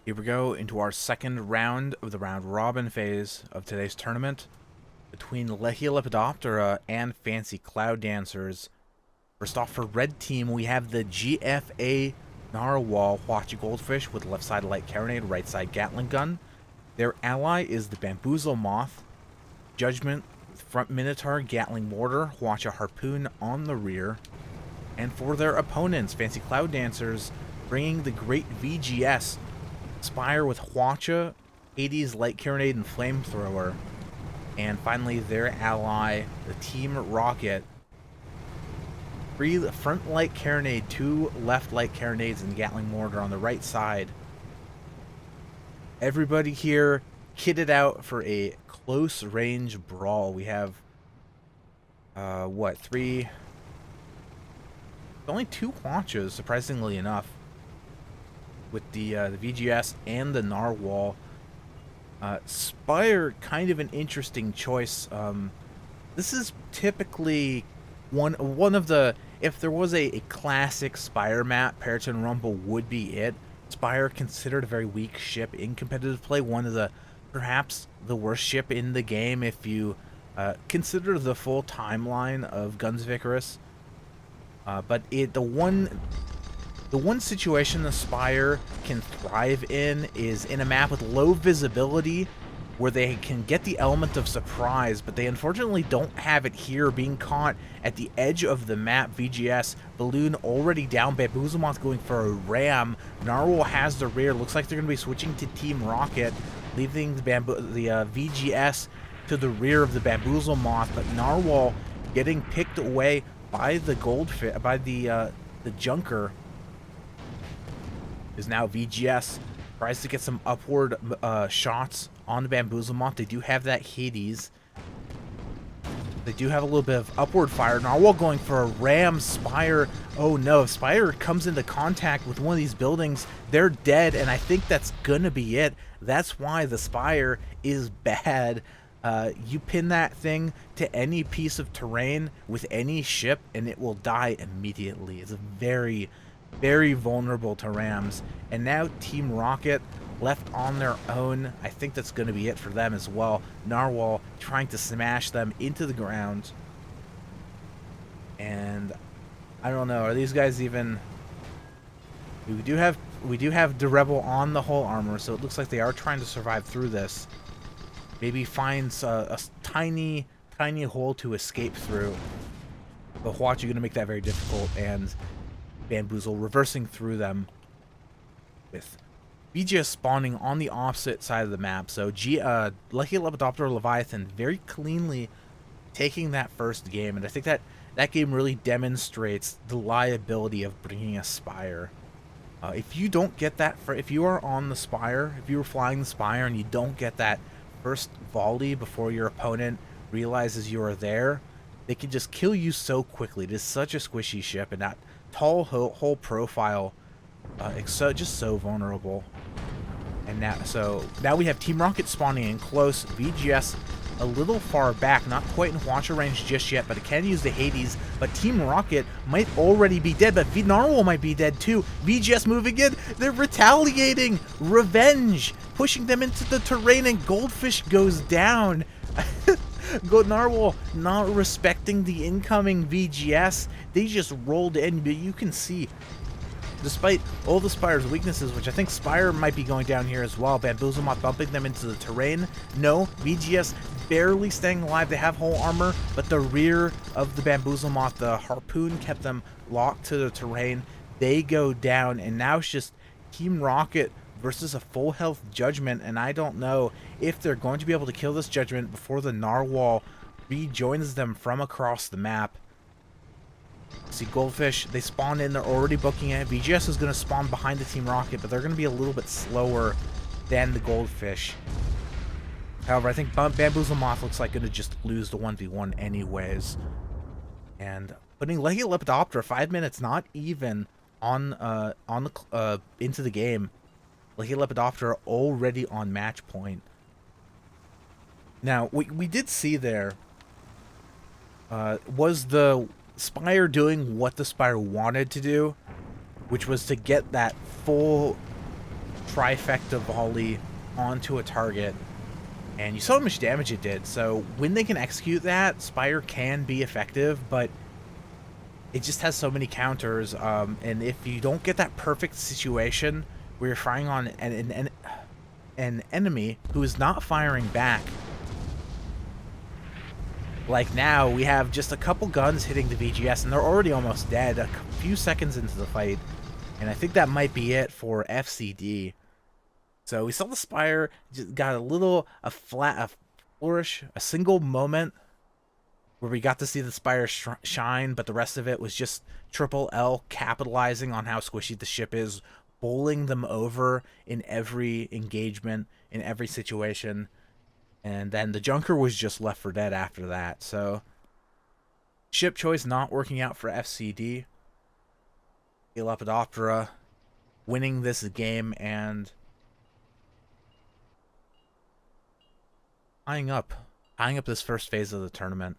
Here we go into our second round of the round robin phase of today's tournament between Legio Lepidoptera and Fancy Cloud Dancers. First off, for red team, we have the GFA Narwhal Hwachi Goldfish with left side light carronade, right side Gatling gun. Their ally is the Bamboozle Moth, Judgment front Minotaur, Gatling mortar, Hwacha harpoon on the rear. And for their opponents, Fancy Cloud Dancers, bringing the Great VGS, Spire with Hwacha, Hades light carronade and flamethrower. And finally their ally, the Team Rocket, 3 front light carronade, 2 left light carronades and Gatling mortar on the right side. Everybody here kitted out for a close range brawl. We have three, only 2 Hwachas, surprisingly enough, with the VGS and the Narwhal. Spire, kind of an interesting choice. This is typically one of the, if there was a classic Spire map, Peryton Rumble would be it. Spire, considered a very weak ship in competitive play, one of the, perhaps the worst ship in the game if you consider the full timeline of Guns of Icarus. But the one situation the Spire can thrive in is in a map with low visibility, where they can get the element of surprise, but they unfortunately don't have it here, being caught at the edge of the map. VGS, Balloon already down, Bamboozle Moth going for a ram, Narwhal has the rear, looks like they're going to be switching to Team Rocket, leaving the VGS to the rear of the Bamboozle Moth, but Narwhal getting picked away by the goldfish, by the Junker. Is now VGS tries to get some upward shots on the Bamboozle Moth. They do have that Hades. They do have a little bit of upward fire. Narwhal going for a ram. Spire. Oh no, if Spire comes into contact with one of these buildings, they're dead, and I think that's gonna be it. That's why the Spire is bad. You pin that thing to any piece of terrain with any ship, and it will die immediately. It's a very vulnerable to rams. And now Team Rocket left on their own. I think that's going to be it for them as well. Narwhal trying to smash them into the ground. And I don't know, are these guys even... We do have the Rebel on the hull armor, so it looks like they are trying to survive through this. Maybe finds a tiny hole to escape through. But Hwachi going to make that very difficult, and Bamboozle reversing through them, with VGS spawning on the opposite side of the map. So Legio Lepidoptera Leviathan very cleanly taking that first game, and I think that game really demonstrates the liability of bringing a Spire. If you don't get that, if you are on the Spire, if you were flying the Spire and you don't get that first volley before your opponent realizes you are there, they can just kill you so quickly. It is such a squishy ship, and that tall hull profile, it's just so vulnerable. And now we have Team Rocket spawning in close. VGS a little far back, not quite in Hwacha range just yet, but it can use the Hades. But Team Rocket might already be dead, but Narwhal might be dead too. VGS moving in, they're retaliating, revenge, pushing them into the terrain, and Goldfish goes down. Narwhal not respecting the incoming VGS. They just rolled in, but you can see, despite all the Spire's weaknesses, which I think Spire might be going down here as well, Bamboozle Moth bumping them into the terrain. No, VGS barely staying alive. They have hull armor, but the rear of the Bamboozle Moth, the harpoon, kept them locked to the terrain. They go down, and now it's just Team Rocket versus a full health Judgment, and I don't know if they're going to be able to kill this Judgment before the Narwhal rejoins them from across the map. See Goldfish, they spawn in, they're already booking it. VGS is going to spawn behind the Team Rocket, but they're going to be a little bit slower than the Goldfish. However, I think Bamboozle Moth looks like going to just lose the 1v1 anyways. And putting Legio Lepidoptera 5 minutes, not even into the game. Legio Lepidoptera already on match point. Now, we did see there was the Spire doing what the Spire wanted to do, which was to get that full trifecta volley onto a target, and you saw how much damage it did. So when they can execute that, Spire can be effective, but it just has so many counters, and if you don't get that perfect situation where you're firing on an enemy who is not firing back, like now we have just a couple guns hitting the VGS and they're already almost dead a few seconds into the fight, and I think that might be it for FCD. So we saw the Spire just got a flourish, a single moment where we got to see the Spire shine, but the rest of it was just Triple L capitalizing on how squishy the ship is, bowling them over in every engagement, in every situation, and then the Junker was just left for dead after that. So ship choice not working out for FCD. Lepidoptera winning this game and eyeing up this first phase of the tournament.